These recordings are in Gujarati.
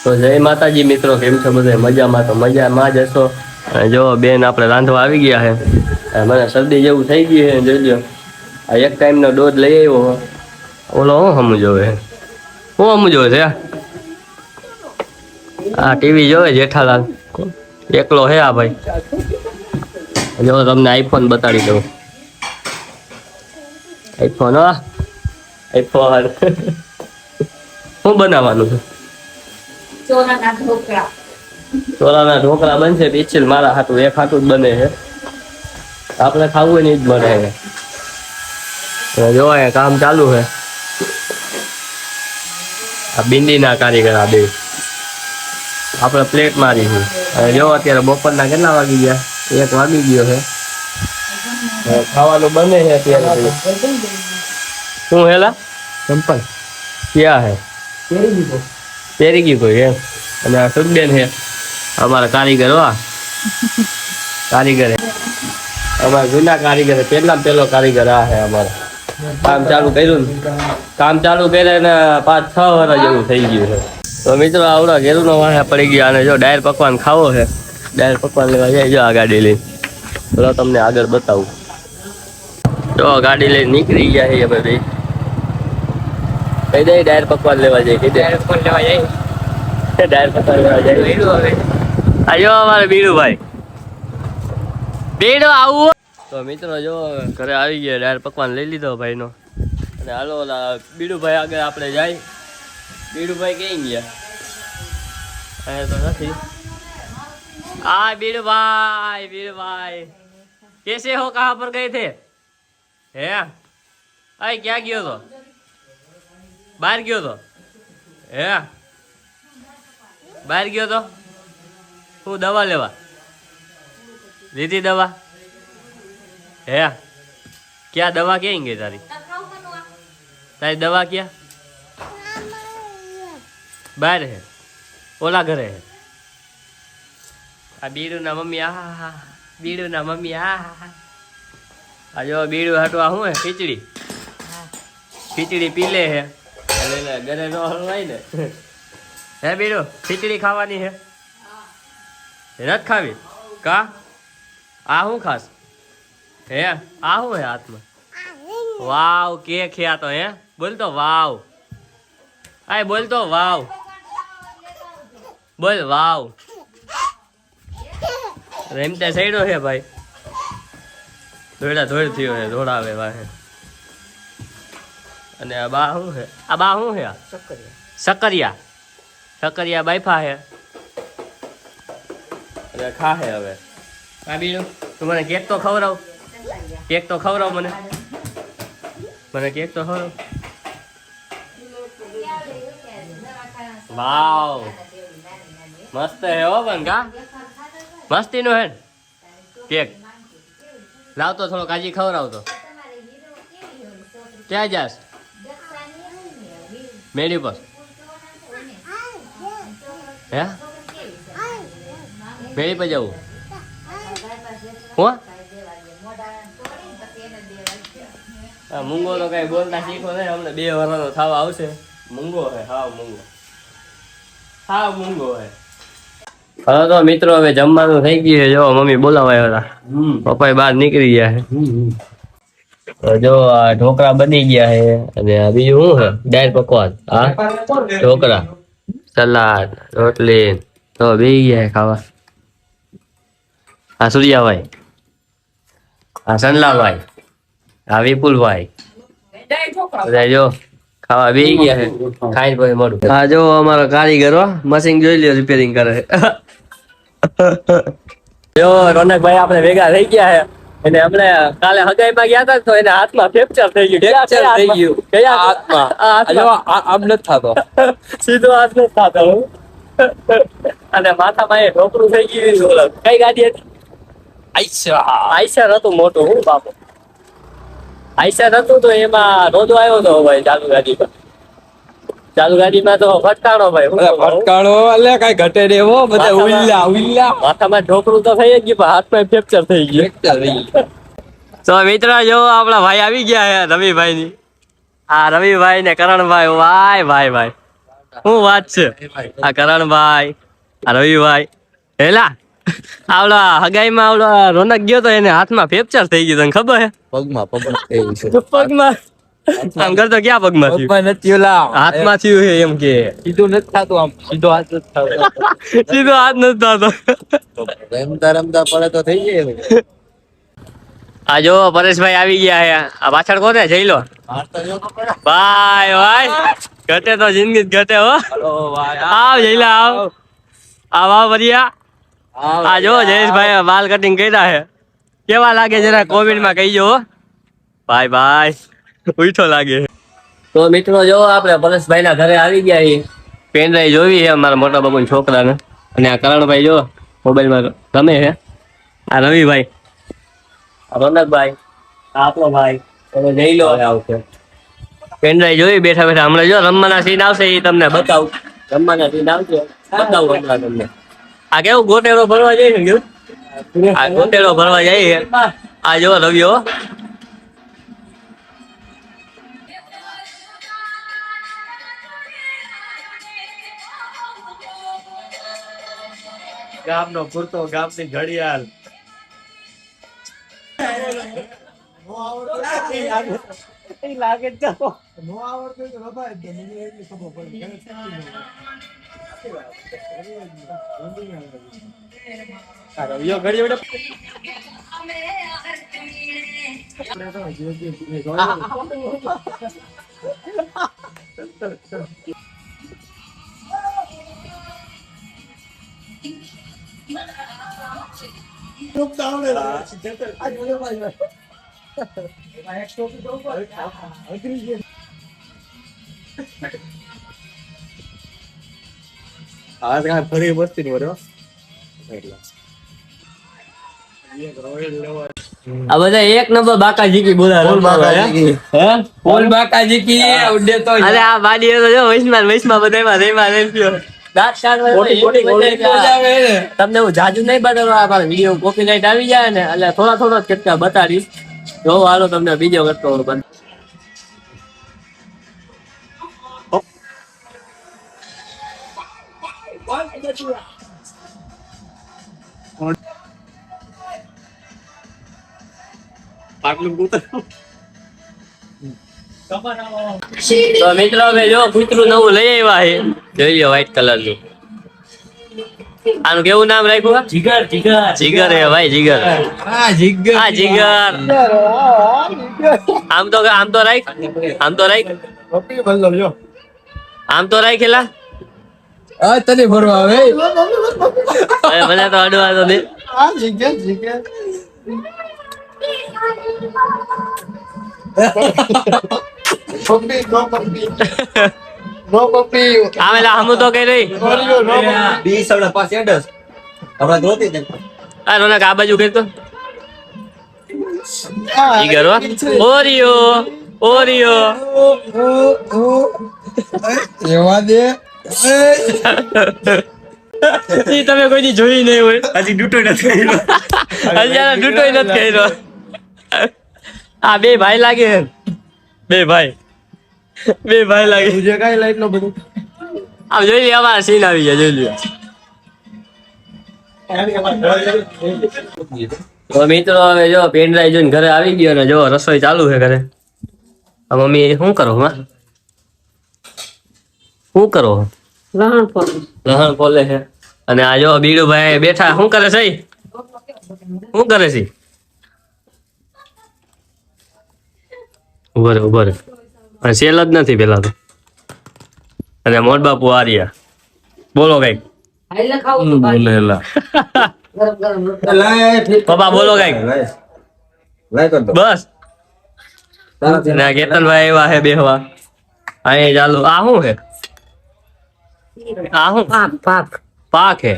તો જય માતાજી મિત્રો, કેમ છો બધા? મજામાં? તો મજામાં જ હશો. જો બેન આપણે રાંધવા આવી ગયા છે. મને શરદી જેવું થઈ ગયું છે, જોજો. આ એક ટાઈમનો ડોઝ લઈ આવ્યો. ઓલો હું સમજો હે, હું સમજો છે. હા, ટીવી જોવે જેઠાલાલ એકલો હે. આ ભાઈ જો તમને આઈફોન બતાડી દઉં. આઈફોન આઈફોન શું બનાવવાનું છે? ચોરાના ઢોકળા બનશે. પીછલ મારા હાટું એક હાટું જ બને છે. આપણે ખાવું ને જ બને છે. જો કામ ચાલુ છે. આ બિંદીના કારીગર આ બે આપણે પ્લેટ મારી છે. જો અત્યારે બપોરના કેટલા વાગી ગયા? 1 વાગી ગયો છે. ખાવાનું બને છે અત્યારે. શું હેલા ચંપલ ક્યાં હે? પહેરી ગયું કોઈ એમ. અને આ સુખબેન છે અમારા કારીગર. કારીગર અમારા જૂના કારીગર, પેલો કારીગર આ છે અમારા. કામ ચાલુ કર્યું ને, કામ ચાલુ કર્યા ને 5-6 વર્ષ જેવું થઈ ગયું છે. તો મિત્રો આવડા ઘેરુનો વાહે પડી ગયા. અને જો ડાયર પકવાન ખાવો છે, ડાયર પકવાન લેવા જાય. જો આ ગાડી લઈને ચલો તમને આગળ બતાવું. જો ગાડી લઈને નીકળી ગયા છે અમે બે. કહી દે ડાયર પકવાન લેવા જાય. કહી દે ડાયર પકવાન લેવા જાય. ડાયર પકવાન લેવા જાય. આયો અમારે બીડુભાઈ. બીડું આવું. તો મિત્રો જો ઘરે આવી ગયા. ડાયર પકવાન લઈ લીધો ભાઈનો. અને હાલો ઓલા બીડુભાઈ આગળ આપણે જાય. બીડુભાઈ ક્યાં ગયા? અહીંયા તો નથી. આ बीड़ूभाई कैसे हो? कहाँ पर गए थे? है आई क्या गयो तो? बाहर गयो तो? है बाहर गयो तो? હું દવા લેવા લીધી દવા? હે ક્યાં દવા ક્યાં ગઈ તારી? તારી દવા ક્યાં? બહાર હે, ઓલા ઘરે હે. આ બીડું ના મમ્મી. આ બીડું ના મમ્મી. આ જો બીડું હાટું આ શું હે? ખીચડી. ખીચડી પી લે હે. ઘરે નો હલવાય ને. હે બીડું ખીચડી ખાવાની હે? નથી ખાવી કા? આ શું ખાસ? હે આ શું હે હાથમાં? વાવ કેક હે આ તો. હે બોલતો વાવ. આય બોલતો વાવ. બોલ વાવ. રેમતે સૈડો છે ભાઈ. ધોડા થયો છે, ધોડાવે વાહે. અને આ બા શું છે? આ બા શું છે? સકરિયા બાઈફા છે. અને ખા હે હવે. આ બીજું તું મને કેક તો ખવડાવ. કેક તો ખવડાવ મને. મને કેક તો ખવડાવ. વાવ મસ્ત હે હો પણ કા? મસ્તી નો હે કેક. લાવતો થોડો કાજી ખવડાવતો. ક્યાં જાસ? મેડી પર હે? મેડી પર જવું? હું મૂંગો તો કઈ બોલતા શીખો નહીં. અમને 2 વર્ષનો થવા આવશે. મૂંગો હે, હાવ મૂંગો. હાવ મૂંગો હે. હવે તો મિત્રો હવે જમવાનું થઈ ગયું છે. જો મમ્મી બોલાવાયા હતા. પપ્પા બહાર નીકળી ગયા છે. જો આ ઢોકળા બની ગયા છે. અને આ બીજું શું છે? ડાયર પકવાન. હા ઢોકળા, સલાડ, રોટલી. તો બેસી ગયા ખાવા. આ સૂર્યાભાઈ, આ સનલાભાઈ, આ વિપુલભાઈ બધા જો ખાવા બેસી ગયા છે. ખાઈ પછી મળું. હા જો અમારો કારીગરો મશીન જોઈ લ્યો રિપેરિંગ કરે. જો રોનકભાઈ આપણે ભેગા થઈ ગયા છે. અને હમણે કાલે હગાઈમાં ગયા હતા તો એના હાથમાં ફ્રેક્ચર થઈ ગયું. કયા હાથમાં? આમ નથી થતો. સીધો હાથ નથી થતો. અને માથામાં એ ઢોકરું થઈ ગયું. કઈ ગાડી હતી? આઈસર હતું મોટું. હું બાપુ આઈસર હતું તો એમાં રોજો આવ્યો હતો ભાઈ ચાલુ ગાડીમાં. ચાલુ ગાડીમાં તો ફટકાણો ભાઈ. ફટકાણો એટલે કઈ ઘટે ને એવો. બધા ઉલ્લા માથામાં ઢોકરું તો થઈ ગયું પણ હાથમાં ફ્રેક્ચર થઈ ગયું. તો મિત્ર જો આપણા ભાઈ આવી ગયા છે રવિભાઈ ની. આ રવિભાઈ ને કરણભાઈ. ભાઈ શું વાત છે આ કરણભાઈ આ રવિભાઈ હેલા આવડા હગાઈમાં આવડા રોનક ગયો તો એને હાથમાં ફ્રેક્ચર થઈ ગયું તને ખબર હે પગમાં આમ કરતો ક્યાં પગમાં થયું હાથમાં થયું છે એમ કે સીધું નથી થતું આમ સીધો હાથ નથી થતો સીધો હાથ નથી થતો રમતા રમતા પડે તો થઈ જાય આ જો પરેશભાઈ આવી ગયા હે આ પાછળ કોને જઈ લો ભાઈ ભાઈ ઘટે તો જિંદગી ઘટે હો આવ જઈલા આવ આવ બરિયા આ જો જયેશભાઈ વાલ કટિંગ કર્યા હે કેવા લાગે જરા કોમેન્ટ માં કહીજો ભાઈ ભાઈ ઉઠો લાગે તો મિત્રો જો આપણે પરેશભાઈ ના ઘરે આવી ગયા છીએ પેનડ્રાઈવ જોવી છે અમારા મોટા બાબુ છોકરાને અને આ કરણભાઈ જો મોબાઈલ માં રમે છે આ રવિભાઈ રોનકભાઈ આપણો ભાઈ તમે જઈ લો આવશે પેનડ્રાઈવ જોઈ બેઠા બેઠા હમણાં જો રમવાના સીન આવશે એ તમને બતાવું રમવાના સીન આવશે બતાવું હમણાં તમને આ કેવું ગોટેડો ભરવા જઈએ ને કેવું આ ગોટેડો ભરવા જઈએ આ જો રવિયો ગામનો પૂરતો ગામની ઘડિયાળ લાગે તો નો આવડતું તો બાબા મને એટલી ખબર પડી યો ઘડી બેટા ફરી બસ્તી નું આ બધા એક નંબર બાકાજી કી બોલા ફૂલ બાકાજી કી ઉડે તો અરે આ બાડી તો જો વૈષ્ણવ બધામાં રેમાં રેમ્યો તમને હું જાજુ નહીં બતાવવા વિડીયો કોપીરાઈટ આવી જાય ને એટલે થોડા કેટલા બતાડીશ જો હાલો તમને બીજો કરતો તો મિત્રો હવે જો કૂતરું નવું લઈ આવ્યા છે જોઈ લો વ્હાઈટ કલર નું આનું કેવું નામ રાખ્યું જીગર જીગર હે ભાઈ જીગર જીગર આમ તો રાખ આમ તો રાખેલા તને ફરવા આવે મને તો અડવા તો દે આમેલા હમ તો કઈ રહી રોનક આ બાજુ કઈ તો ઓરિયો એવા દે તમે કોઈ જોઈ નહીં હોય હજી ડૂટો નથી કર્યો આ બે ભાઈ લાગે બે ભાઈ લાગે કઈ લાઈટ નો બધું આમ જોઈ લે અમારા સીન આવી ગયા જોઈ લે તો મિત્રો હવે જો પેનડ્રાઈવ જોઈને ઘરે આવી ગયો ને જો રસોઈ ચાલુ છે ઘરે મમ્મી શું કરો શું કરો લહણ ફોલે છે અને આ જો બીડુભાઈ બેઠા શું કરે છે ઉભર અને સેલ જ નથી પેલા તો અને મોટ બાપુ આર્યા બોલો કઈક પપ્પા બોલો કઈક બસ કેતનભાઈ એવા હે બેહવા અહીં ચાલુ આ શું હે આ શું પાક હે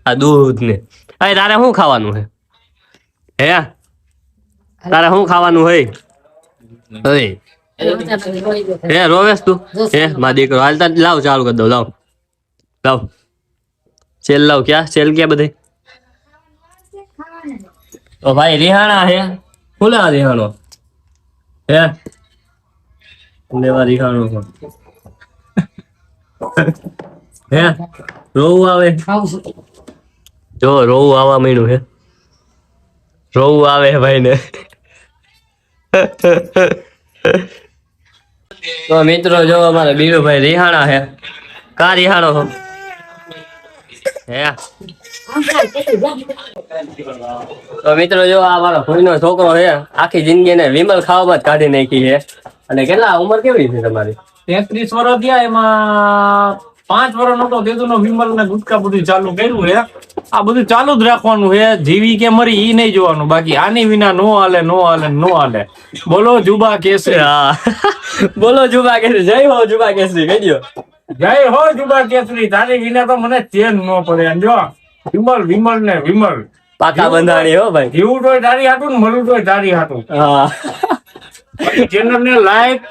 આ દૂધ ને અહીં તારે શું ખાવાનું હે તારે શું ખાવાનું હે રોવેશ તું હે મારો દીકરો હાલતા લાવ ચાલુ કરી દઉં લાવ સેલ લાવ સેલ ક્યાં બધે તો ભાઈ રિહાણા હે ખુલા રિહાણો હે લેવા રિહાણો હે રોવું આવે જો રોવું આવવા માંડ્યું હે રોવું આવે હે ભાઈ ને તો મિત્રો જો અમારે બીરુભાઈ રિહાણા હે કા રિહાણો છો હે તો મિત્રો જો આ મારો ભાઈનો છોકરો છે આખી જિંદગી ને વિમલ ખાવામાં જ કાઢી નાખી છે અને કેટલા ઉંમર કેવી છે તમારી 33 વર્ષ થયા એમાં 5 વર્ષ નતો તેનો વિમલ ને ગુટકા બધું ચાલુ કર્યું છે આ બધું ચાલુ જ રાખવાનું છે જીવી કે મરી ઈ નહીં જોવાનું બાકી આની વિના નો હાલે બોલો જુબા કેસરી હા બોલો જુબા કેસરી જય હો જુબા કેસરી કહી દો જય હો જુબા કેસરી તારી વિના તો મને ચેન ન પડે જો વિમલ ને વિમલ પાકા બંધાણી હો ભાઈ જીવું તોય તારી હાટું ને મરું તોય તારી હાટું હા ચેનલ ને લાઈક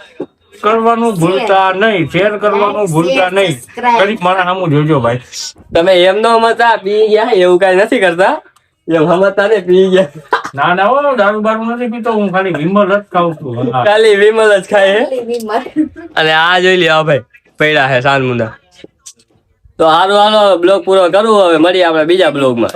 કરવાનું ભૂલતા નહીં શેર કરવાનું ભૂલતા નહીં ગરીબ મારા સામું જોજો ભાઈ તમે એમ નો સમજતા પી ગયા એવું કઈ નથી કરતા એમ સમજતા ને પી ગયા ના હો દારૂ બારૂ નથી પીતો હું ખાલી વિમલ જ ખાઉં છું ખાલી વિમલ જ ખાય હે અને આ જોઈ લ્યો ભાઈ પડ્યા હે સાન મુંડા તો હાલો બ્લોગ પૂરો કરવું હવે મળીએ આપણે બીજા બ્લોગમાં